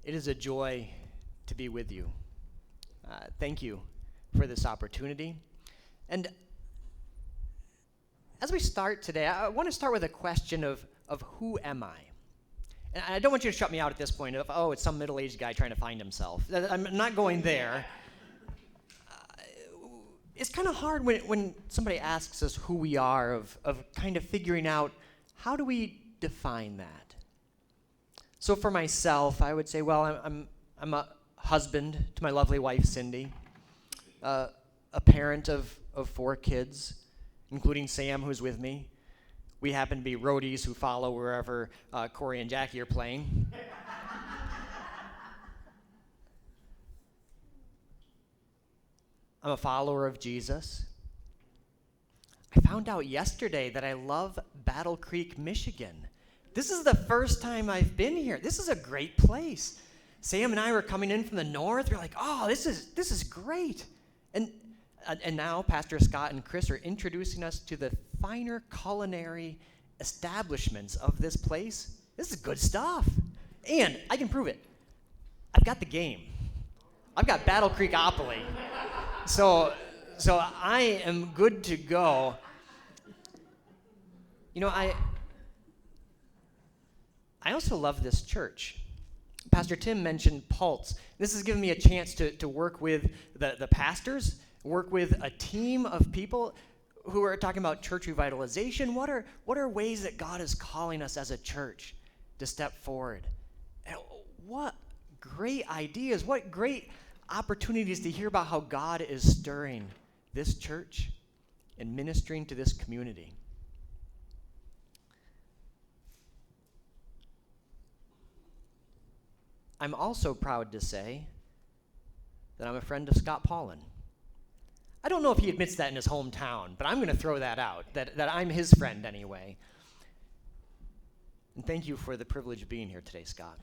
It is a joy to be with you. Thank you for this opportunity. And as we start today, I want to start with a question of who am I? And I don't want you to shut me out at this point of, oh, it's some middle-aged guy trying to find himself. I'm not going there. It's kind of hard when somebody asks us who we are, of kind of figuring out, how do we define that? So for myself, I would say, well, I'm a husband to my lovely wife, Cindy, a parent of 4 kids, including Sam, who's with me. We happen to be roadies who follow wherever Corey and Jackie are playing. I'm a follower of Jesus. I found out yesterday that I love Battle Creek, Michigan. This is the first time I've been here. This is a great place. Sam and I were coming in from the north. We're like, oh, this is great. And now Pastor Scott and Chris are introducing us to the finer culinary establishments of this place. This is good stuff. And I can prove it. I've got the game. I've got Battle Creekopoly. So I am good to go. You know, I also love this church. Pastor Tim mentioned Pulse. This has given me a chance to work with the pastors, work with a team of people who are talking about church revitalization. What are ways that God is calling us as a church to step forward? And what great ideas, what great opportunities to hear about how God is stirring this church and ministering to this community. I'm also proud to say that I'm a friend of Scott Paulin. I don't know if he admits that in his hometown, but I'm going to throw that out, that I'm his friend anyway. And thank you for the privilege of being here today, Scott.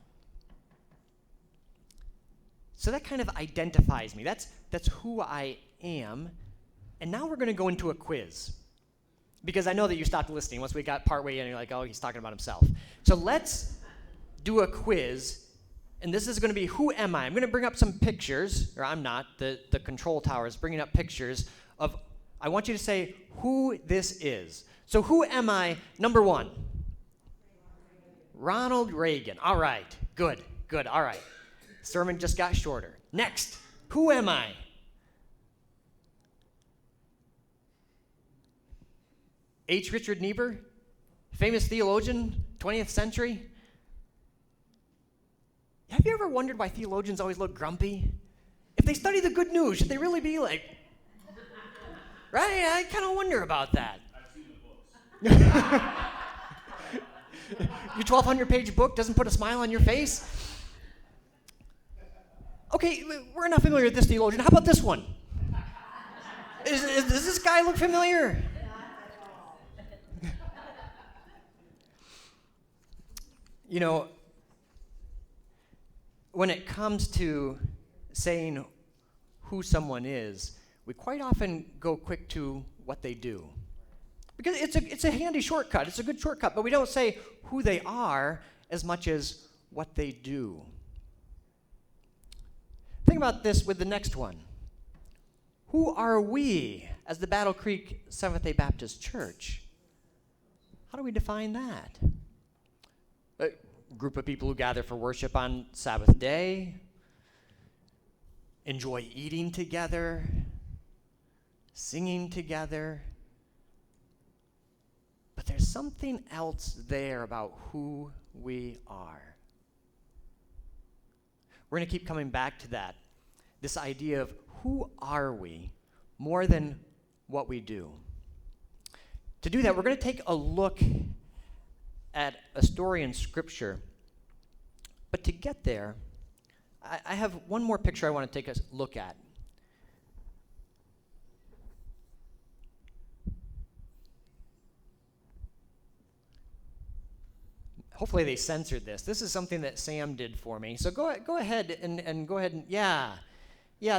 So that kind of identifies me. That's who I am. And now we're going to go into a quiz, because I know that you stopped listening once we got partway in and you're like, oh, he's talking about himself. So let's do a quiz. And this is going to be, who am I? I'm going to bring up some pictures, or I'm not, the control tower is bringing up pictures of, I want you to say who this is. So who am I, number 1? Ronald Reagan. All right, good, all right. Sermon just got shorter. Next, who am I? H. Richard Niebuhr, famous theologian, 20th century. Have you ever wondered why theologians always look grumpy? If they study the good news, should they really be like, right? I kind of wonder about that. I've seen the books. Your 1,200-page book doesn't put a smile on your face? Okay, we're not familiar with this theologian. How about this one? Does this guy look familiar? You know, when it comes to saying who someone is, we quite often go quick to what they do. Because it's a handy shortcut. It's a good shortcut, but we don't say who they are as much as what they do. Think about this with the next one. Who are we as the Battle Creek Seventh-day Baptist Church? How do we define that? A group of people who gather for worship on Sabbath day, enjoy eating together, singing together. But there's something else there about who we are. We're going to keep coming back to that, this idea of who are we more than what we do. To do that, we're going to take a look at a story in Scripture. But to get there, I have one more picture I want to take a look at. Hopefully they censored this. This is something that Sam did for me. So go ahead and go ahead and, yeah,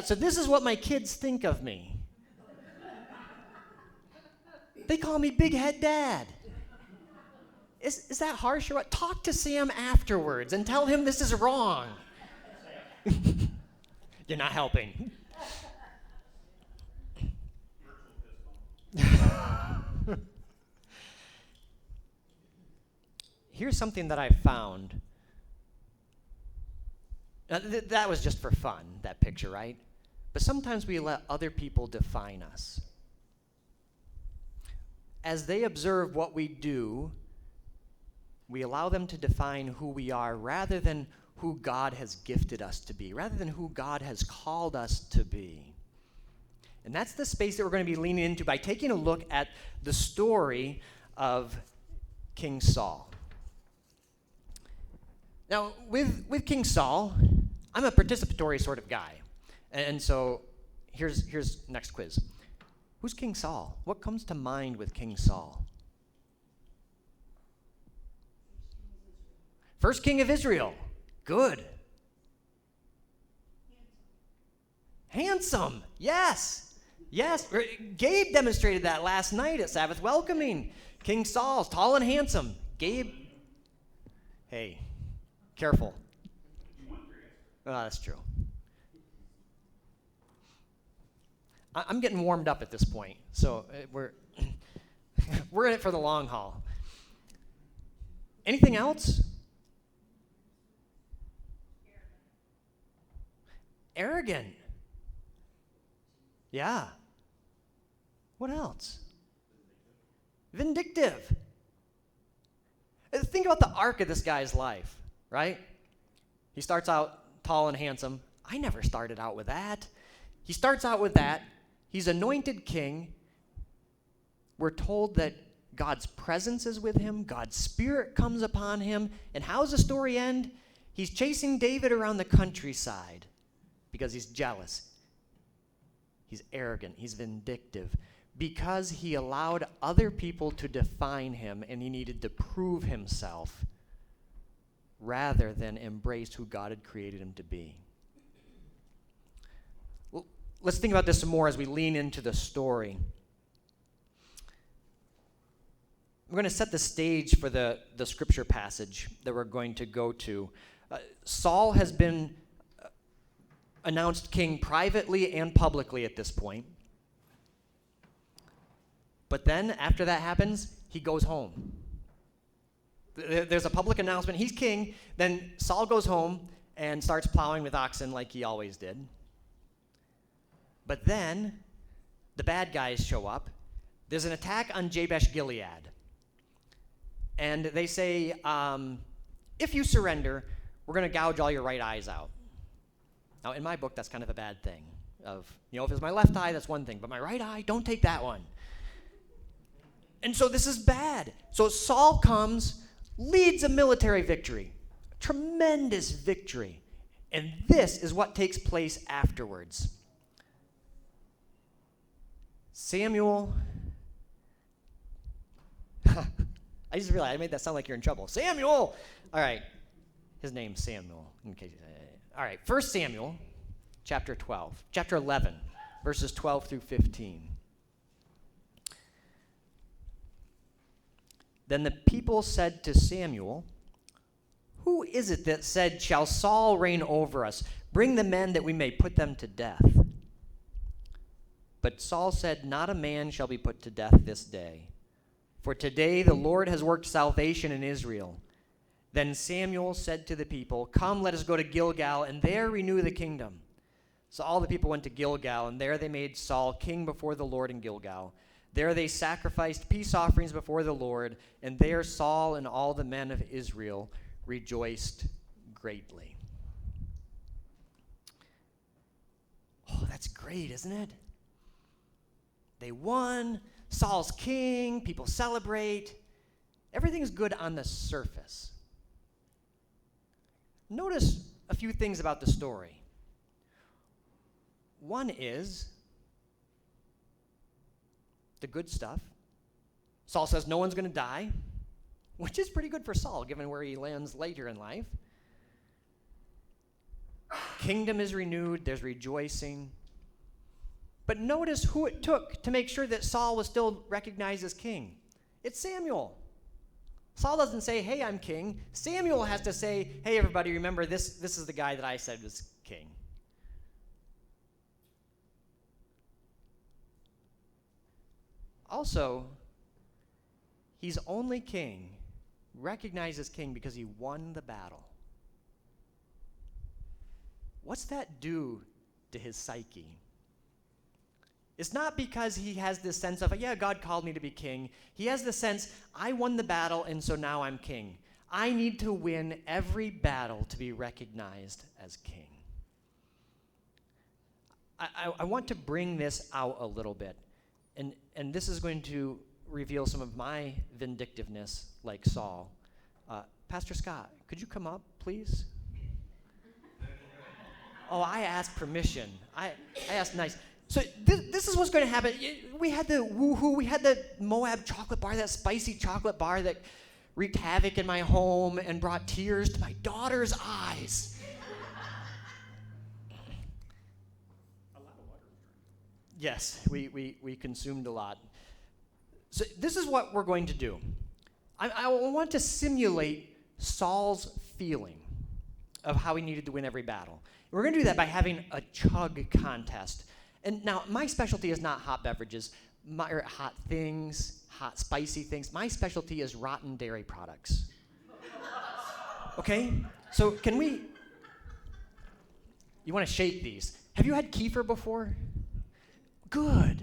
so this is what my kids think of me. They call me Big Head Dad. Is that harsh or what? Talk to Sam afterwards and tell him this is wrong. You're not helping. Here's something that I found. That was just for fun, that picture, right? But sometimes we let other people define us. As they observe what we do, we allow them to define who we are rather than who God has gifted us to be, rather than who God has called us to be. And that's the space that we're going to be leaning into by taking a look at the story of King Saul. Now, with King Saul, I'm a participatory sort of guy. And so here's next quiz. Who's King Saul? What comes to mind with King Saul? First king of Israel. Good. Handsome. Yes. Yes. Gabe demonstrated that last night at Sabbath Welcoming. King Saul's tall and handsome. Gabe. Hey, careful. Oh, that's true. I'm getting warmed up at this point, so we're in it for the long haul. Anything else? Arrogant. Yeah. What else? Vindictive. Think about the arc of this guy's life, right? He starts out tall and handsome. I never started out with that. He starts out with that. He's anointed king. We're told that God's presence is with him. God's spirit comes upon him. And how's the story end? He's chasing David around the countryside because he's jealous. He's arrogant. He's vindictive because he allowed other people to define him and he needed to prove himself rather than embrace who God had created him to be. Well, let's think about this some more as we lean into the story. We're going to set the stage for the scripture passage that we're going to go to. Saul has been announced king privately and publicly at this point. But then, after that happens, he goes home. There's a public announcement, he's king, then Saul goes home and starts plowing with oxen like he always did. But then, the bad guys show up. There's an attack on Jabesh Gilead. And they say, if you surrender, we're going to gouge all your right eyes out. Now, in my book, that's kind of a bad thing. If it's my left eye, that's one thing. But my right eye, don't take that one. And so this is bad. So Saul comes, leads a military victory. Tremendous victory. And this is what takes place afterwards. Samuel. I just realized I made that sound like you're in trouble. Samuel! All right. His name's Samuel. All right. 1 Samuel, chapter 11, verses 12 through 15. Then the people said to Samuel, "Who is it that said, 'Shall Saul reign over us? Bring the men that we may put them to death.' But Saul said, 'Not a man shall be put to death this day. For today the Lord has worked salvation in Israel.' Then Samuel said to the people, 'Come, let us go to Gilgal, and there renew the kingdom.' So all the people went to Gilgal, and there they made Saul king before the Lord in Gilgal. There they sacrificed peace offerings before the Lord, and there Saul and all the men of Israel rejoiced greatly." Oh, that's great, isn't it? They won. Saul's king. People celebrate. Everything's good on the surface. Notice a few things about the story. One is the good stuff. Saul says no one's going to die, which is pretty good for Saul, given where he lands later in life. Kingdom is renewed. There's rejoicing. But notice who it took to make sure that Saul was still recognized as king. It's Samuel. Saul doesn't say, "Hey, I'm king." Samuel has to say, "Hey, everybody, remember this is the guy that I said was king." king. Also, he's only king, recognized as king because he won the battle. What's that do to his psyche? It's not because he has this sense of, yeah, God called me to be king. He has the sense, I won the battle, and so now I'm king. I need to win every battle to be recognized as king. I want to bring this out a little bit. And this is going to reveal some of my vindictiveness, like Saul. Pastor Scott, could you come up, please? Oh, I asked permission. I asked nice. So this is what's going to happen. We had the woohoo. We had the Moab chocolate bar, that spicy chocolate bar that wreaked havoc in my home and brought tears to my daughter's eyes. A lot of water. Yes, we consumed a lot. So this is what we're going to do. I want to simulate Saul's feeling of how he needed to win every battle. We're going to do that by having a chug contest. And now, my specialty is not hot beverages, or hot things, hot spicy things. My specialty is rotten dairy products. Okay? So can we... You want to shake these. Have you had kefir before? Good.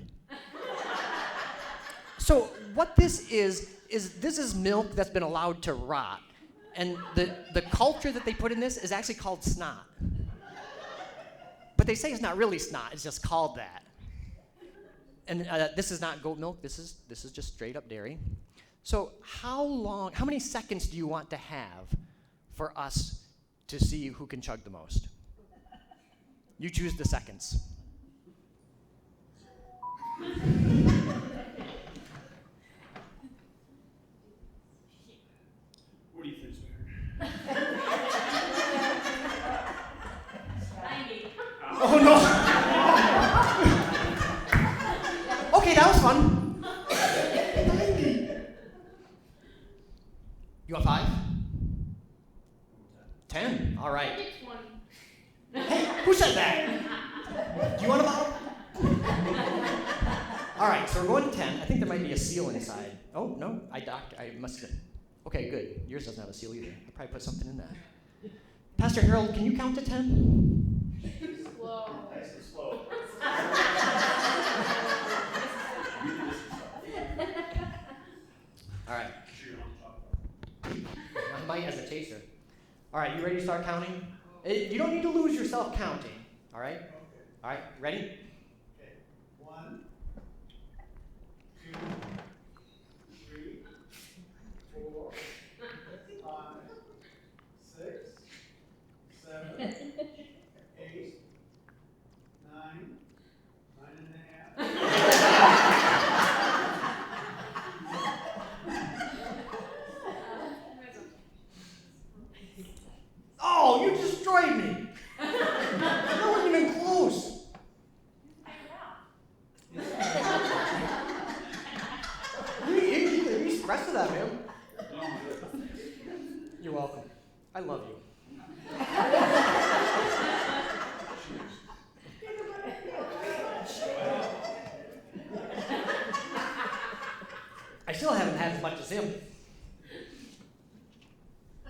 So what this is this is milk that's been allowed to rot. And the culture that they put in this is actually called snot. But they say it's not really snot, it's just called that. And this is not goat milk, this is just straight up dairy. So how many seconds do you want to have for us to see who can chug the most? You choose the seconds. What do you think, sweetheart? 90. Oh no! Okay, that was fun. 90. You want 5? 10. All right. 20. Hey, who said that? Do you want a bottle? All right, so we're going to 10. I think there might be a seal inside. Oh no, I must have. Okay, good. Yours doesn't have a seal either. I'll probably put something in that. Pastor Harold, can you count to 10? Slow. Nice and slow. All right. I might as a chaser. All right, you ready to start counting? You don't need to lose yourself counting. All right? All right, ready? Okay. 1, 2, 3, 4, 5, 6, 7, 8, 9, 9.5. Oh, you destroyed me. That wasn't even close. You rest of that, man. You're welcome. I love you. I still haven't had as much as him.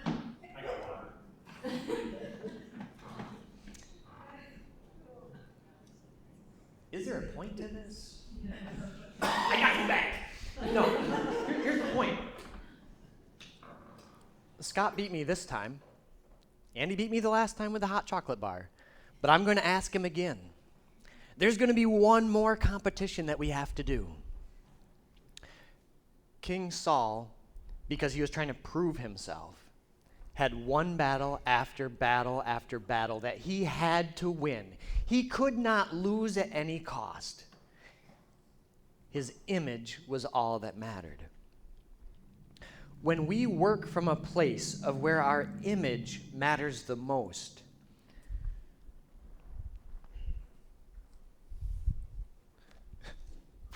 I got water. Is there a point to this? I got you back. No, here's the point. Scott beat me this time. Andy beat me the last time with the hot chocolate bar. But I'm going to ask him again. There's going to be one more competition that we have to do. King Saul, because he was trying to prove himself, had one battle after battle after battle that he had to win. He could not lose at any cost. His image was all that mattered. When we work from a place of where our image matters the most,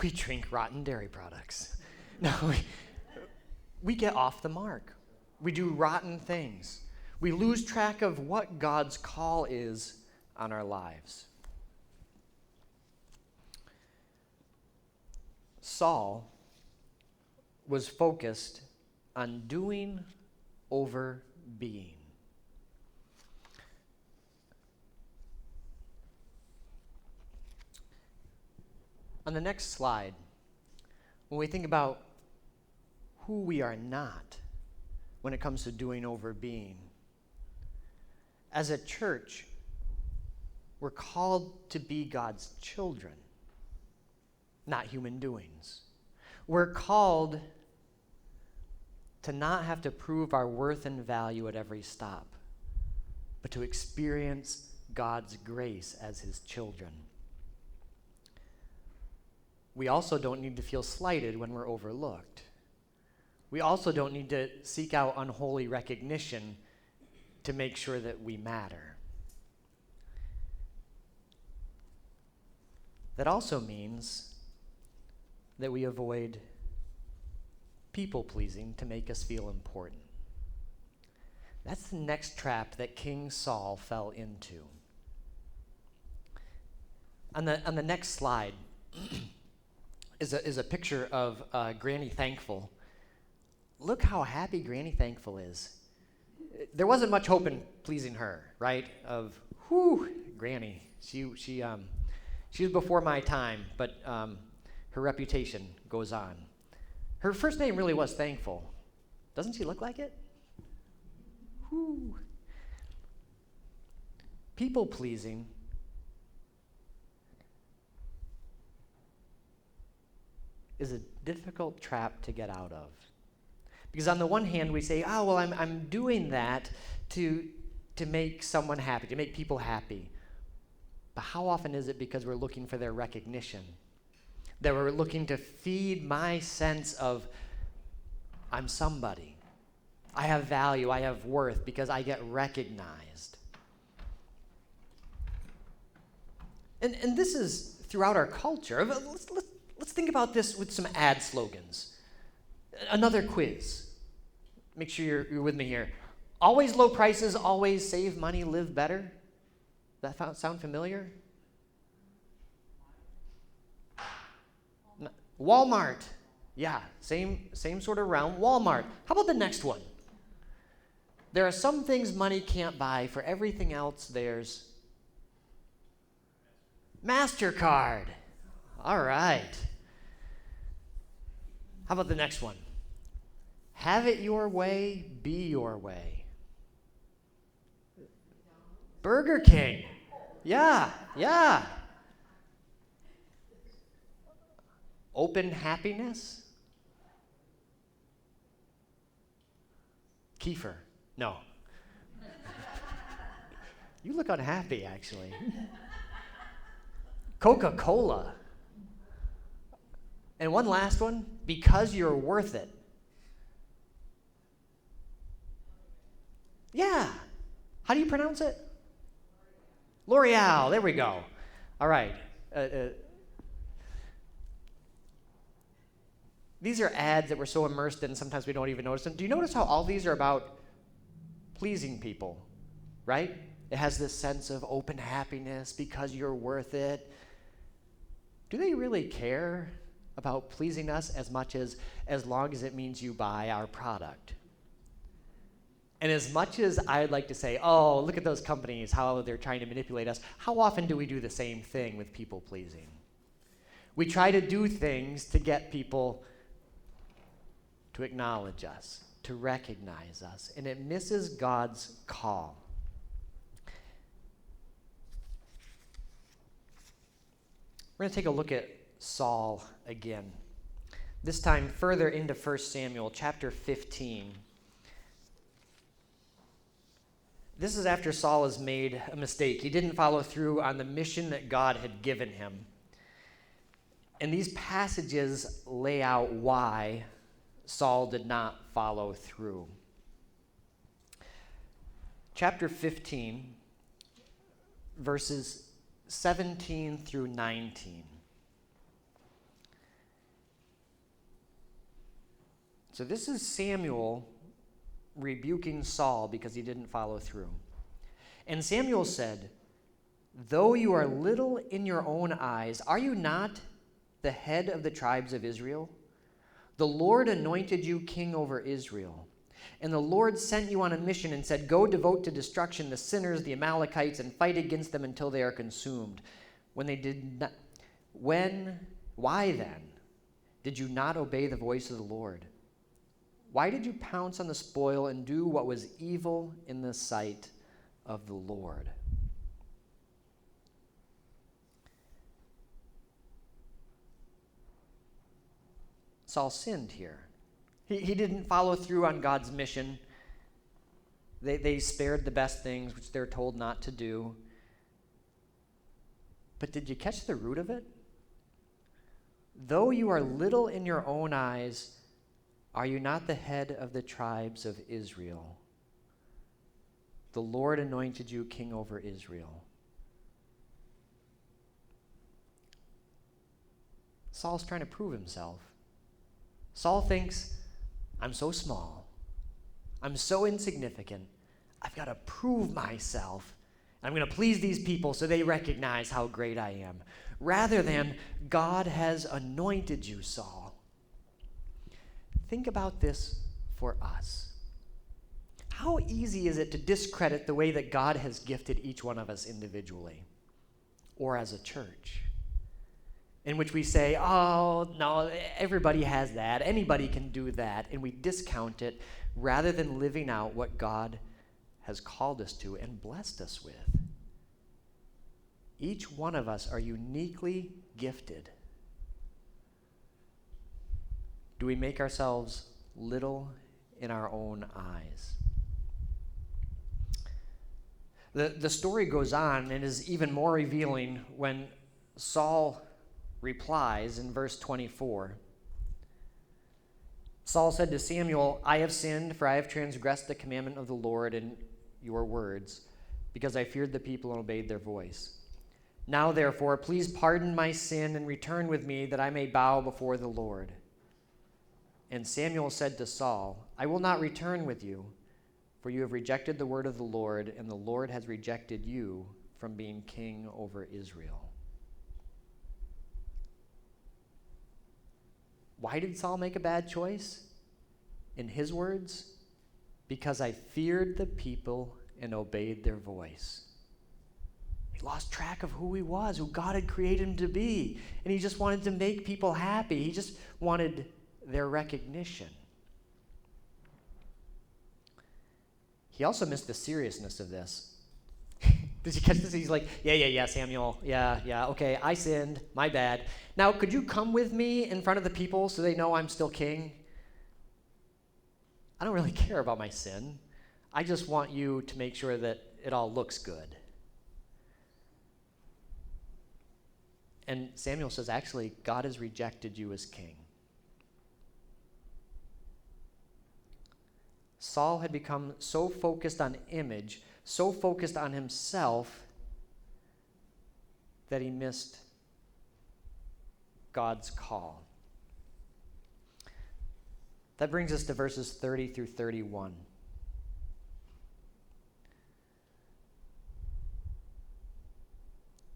we drink rotten dairy products. No, we get off the mark. We do rotten things. We lose track of what God's call is on our lives. Saul was focused on doing over being. On the next slide, when we think about who we are not when it comes to doing over being, as a church, we're called to be God's children, not human doings. We're called to not have to prove our worth and value at every stop, but to experience God's grace as his children. We also don't need to feel slighted when we're overlooked. We also don't need to seek out unholy recognition to make sure that we matter. That also means that we avoid people-pleasing to make us feel important. That's the next trap that King Saul fell into. On the next slide is a picture of Granny Thankful. Look how happy Granny Thankful is. There wasn't much hope in pleasing her, right? Granny. She was before my time, but her reputation goes on. Her first name really was Thankful. Doesn't she look like it? Whew. People-pleasing is a difficult trap to get out of. Because on the one hand, we say, oh, well, I'm doing that to make someone happy, to make people happy. But how often is it because we're looking for their recognition? That we're looking to feed my sense of, I'm somebody. I have value, I have worth, because I get recognized. And this is throughout our culture. Let's think about this with some ad slogans. Another quiz. Make sure you're with me here. Always low prices, always save money, live better. That sound familiar? Walmart. Yeah, same sort of realm. Walmart. How about the next one? There are some things money can't buy. For everything else, there's MasterCard. All right. How about the next one? Have it your way, be your way. Burger King. Yeah. Open happiness? Kefir. No. You look unhappy, actually. Coca-Cola. And one last one, because you're worth it. Yeah. How do you pronounce it? L'Oreal. There we go. All right. These are ads that we're so immersed in, sometimes we don't even notice them. Do you notice how all these are about pleasing people, right? It has this sense of open happiness because you're worth it. Do they really care about pleasing us as much as long as it means you buy our product? And as much as I'd like to say, oh, look at those companies, how they're trying to manipulate us, how often do we do the same thing with people pleasing? We try to do things to get people to acknowledge us, to recognize us, and it misses God's call. We're going to take a look at Saul again. This time further into 1 Samuel chapter 15. This is after Saul has made a mistake. He didn't follow through on the mission that God had given him. And these passages lay out why Saul did not follow through. Chapter 15, verses 17 through 19. So this is Samuel rebuking Saul because he didn't follow through. And Samuel said, though you are little in your own eyes, are you not the head of the tribes of Israel? The Lord anointed you king over Israel. And the Lord sent you on a mission and said, go devote to destruction the sinners, the Amalekites, and fight against them until they are consumed. Why then did you not obey the voice of the Lord? Why did you pounce on the spoil and do what was evil in the sight of the Lord? Saul sinned here. He didn't follow through on God's mission. They spared the best things, which they're told not to do. But did you catch the root of it? Though you are little in your own eyes, are you not the head of the tribes of Israel? The Lord anointed you king over Israel. Saul's trying to prove himself. Saul thinks, I'm so small. I'm so insignificant. I've got to prove myself. I'm going to please these people so they recognize how great I am. Rather than, God has anointed you, Saul. Think about this for us. How easy is it to discredit the way that God has gifted each one of us individually or as a church? In which we say, oh, no, everybody has that. Anybody can do that. And we discount it rather than living out what God has called us to and blessed us with. Each one of us are uniquely gifted. Do we make ourselves little in our own eyes? The story goes on and is even more revealing when Saul replies in verse 24. Saul said to Samuel, I have sinned, for I have transgressed the commandment of the Lord and your words, because I feared the people and obeyed their voice. Now, therefore, please pardon my sin and return with me, that I may bow before the Lord. And Samuel said to Saul, I will not return with you, for you have rejected the word of the Lord, and the Lord has rejected you from being king over Israel. Why did Saul make a bad choice? In his words, because I feared the people and obeyed their voice. He lost track of who he was, who God had created him to be, and he just wanted to make people happy. He just wanted their recognition. He also missed the seriousness of this. Did you catch this? He's like, yeah, Samuel. Yeah, okay, I sinned. My bad. Now, could you come with me in front of the people so they know I'm still king? I don't really care about my sin. I just want you to make sure that it all looks good. And Samuel says, actually, God has rejected you as king. Saul had become so focused on image, so focused on himself, that he missed God's call. That brings us to verses 30 through 31.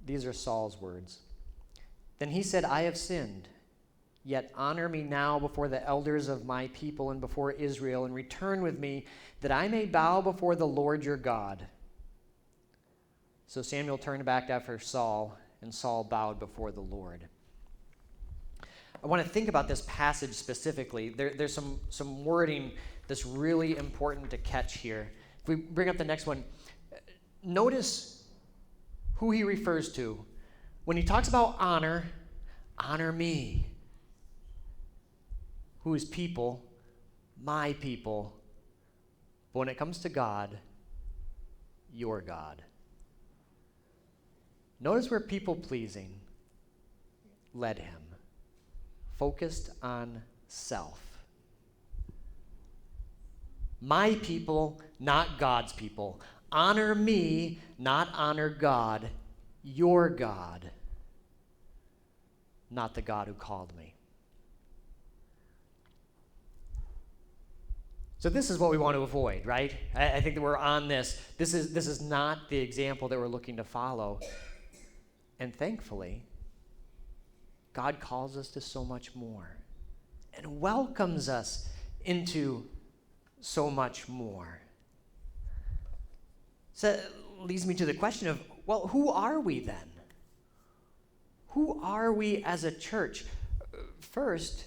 These are Saul's words. Then he said, I have sinned. Yet honor me now before the elders of my people and before Israel, and return with me, that I may bow before the Lord your God. So Samuel turned back after Saul, and Saul bowed before the Lord. I want to think about this passage specifically. There's some wording that's really important to catch here. If we bring up the next one, notice who he refers to. When he talks about honor me. Whose people? My people. But when it comes to God, your God. Notice where people-pleasing led him. Focused on self. My people, not God's people. Honor me, not honor God. Your God, not the God who called me. So this is what we want to avoid, right? I think that we're on this. This is not the example that we're looking to follow. And thankfully, God calls us to so much more and welcomes us into so much more. So that leads me to the question of, well, who are we then? Who are we as a church? First,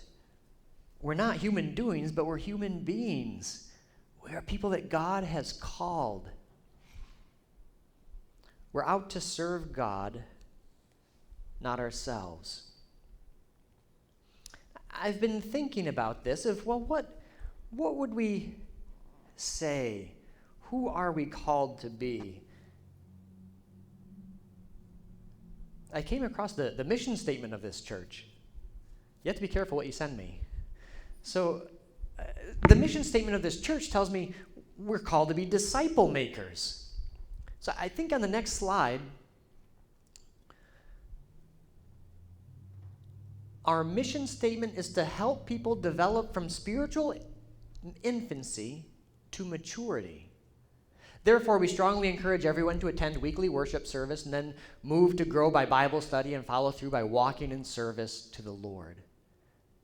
we're not human doings, but we're human beings. We are people that God has called. We're out to serve God, not ourselves. I've been thinking about this of, well, what would we say? Who are we called to be? I came across the mission statement of this church. You have to be careful what you send me. So the mission statement of this church tells me we're called to be disciple makers. So I think on the next slide, our mission statement is to help people develop from spiritual infancy to maturity. Therefore, we strongly encourage everyone to attend weekly worship service and then move to grow by Bible study and follow through by walking in service to the Lord.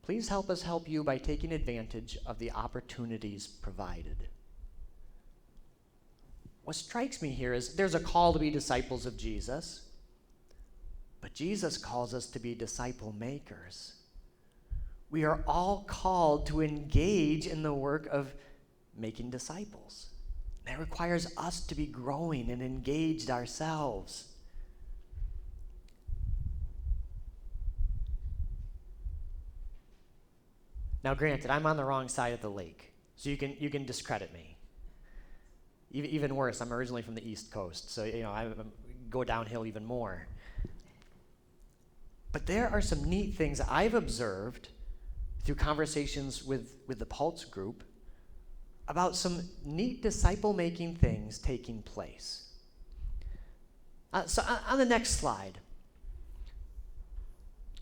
Please help us help you by taking advantage of the opportunities provided. What strikes me here is there's a call to be disciples of Jesus, but Jesus calls us to be disciple makers. We are all called to engage in the work of making disciples. That requires us to be growing and engaged ourselves. Now, granted, I'm on the wrong side of the lake, so you can discredit me. Even worse, I'm originally from the East Coast, so I go downhill even more. But there are some neat things I've observed through conversations with the Pulse group about some neat disciple-making things taking place. So on the next slide,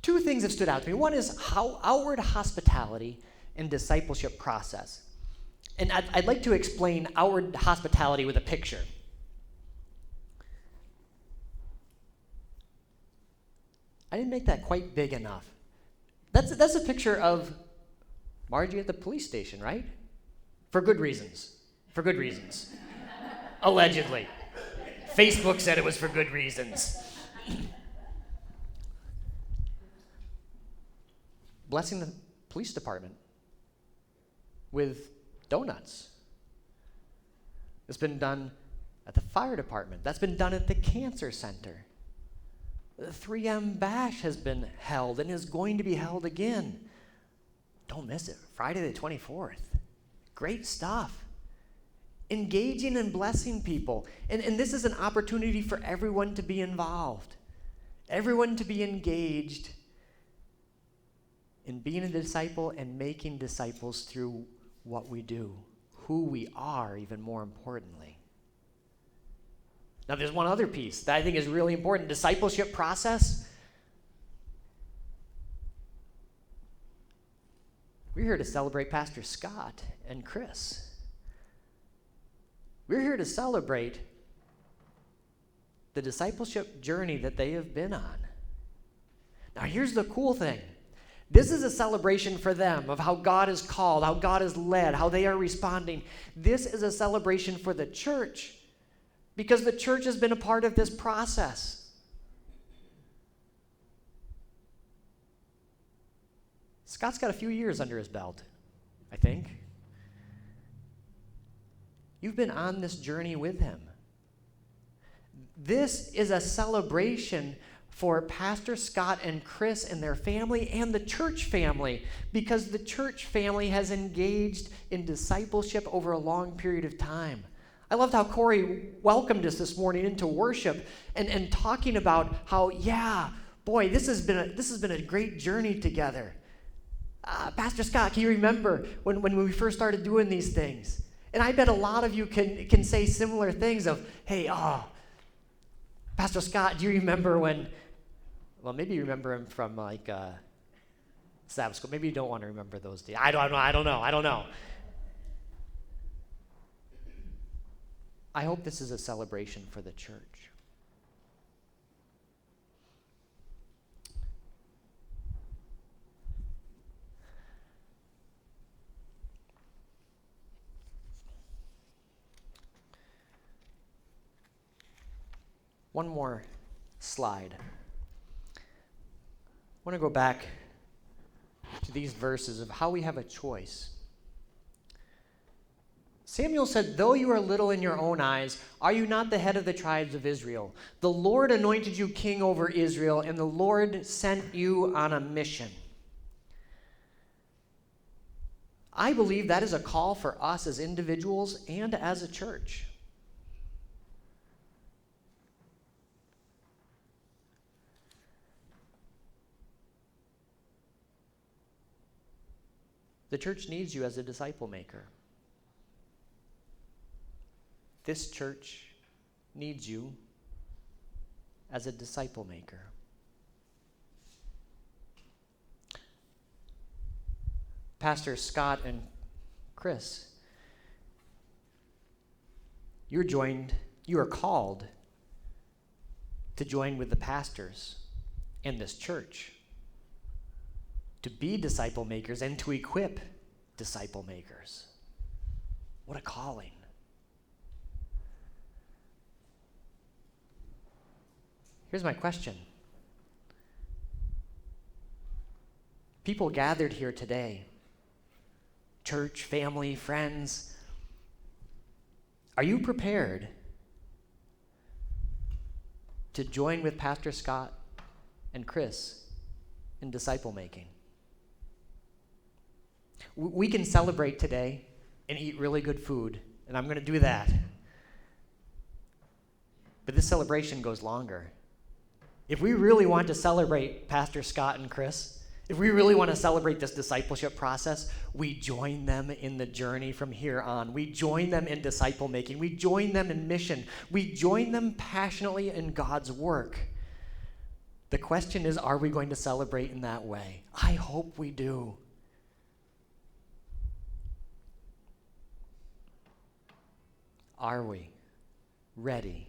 two things have stood out to me. One is how outward hospitality and discipleship process. And I'd like to explain outward hospitality with a picture. I didn't make that quite big enough. That's a picture of Margie at the police station, right? For good reasons. For good reasons. Allegedly. Facebook said it was for good reasons. Blessing the police department with donuts. It's been done at the fire department. That's been done at the cancer center. The 3M bash has been held and is going to be held again. Don't miss it. Friday the 24th. Great stuff. Engaging and blessing people. And this is an opportunity for everyone to be involved. Everyone to be engaged in being a disciple and making disciples through what we do. Who we are, even more importantly. Now, there's one other piece that I think is really important. Discipleship process. We're here to celebrate Pastor Scott and Chris. We're here to celebrate the discipleship journey that they have been on. Now, here's the cool thing. This is a celebration for them of how God is called, how God is led, how they are responding. This is a celebration for the church because the church has been a part of this process. Scott's got a few years under his belt, I think. You've been on this journey with him. This is a celebration for Pastor Scott and Chris and their family and the church family because the church family has engaged in discipleship over a long period of time. I loved how Corey welcomed us this morning into worship and talking about how, this has been a great journey together. Pastor Scott, can you remember when we first started doing these things? And I bet a lot of you can say similar things of, hey, Pastor Scott, do you remember when, well, maybe you remember him from Sabbath school. Maybe you don't want to remember those days. I don't know. I hope this is a celebration for the church. One more slide. I want to go back to these verses of how we have a choice. Samuel said, "Though you are little in your own eyes, are you not the head of the tribes of Israel? The Lord anointed you king over Israel, and the Lord sent you on a mission." I believe that is a call for us as individuals and as a church. The church needs you as a disciple maker. This church needs you as a disciple maker. Pastor Scott and Chris, you are called to join with the pastors and this church to be disciple makers and to equip disciple makers. What a calling. Here's my question. People gathered here today, church, family, friends, are you prepared to join with Pastor Scott and Chris in disciple making? We can celebrate today and eat really good food, and I'm going to do that. But this celebration goes longer. If we really want to celebrate Pastor Scott and Chris, if we really want to celebrate this discipleship process, we join them in the journey from here on. We join them in disciple making. We join them in mission. We join them passionately in God's work. The question is, are we going to celebrate in that way? I hope we do. Are we ready?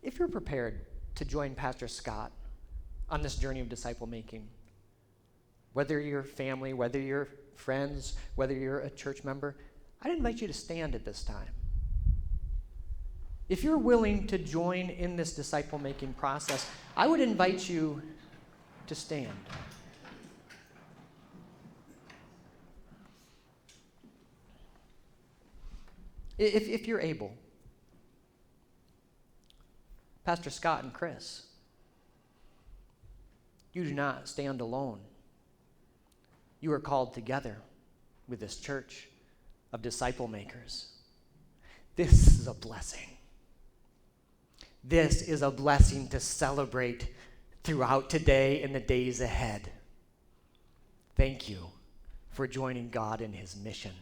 If you're prepared to join Pastor Scott on this journey of disciple making, whether you're family, whether you're friends, whether you're a church member, I'd invite you to stand at this time. If you're willing to join in this disciple making process, I would invite you to stand. If you're able, Pastor Scott and Chris, you do not stand alone. You are called together with this church of disciple makers. This is a blessing. This is a blessing to celebrate throughout today and the days ahead. Thank you for joining God in his mission.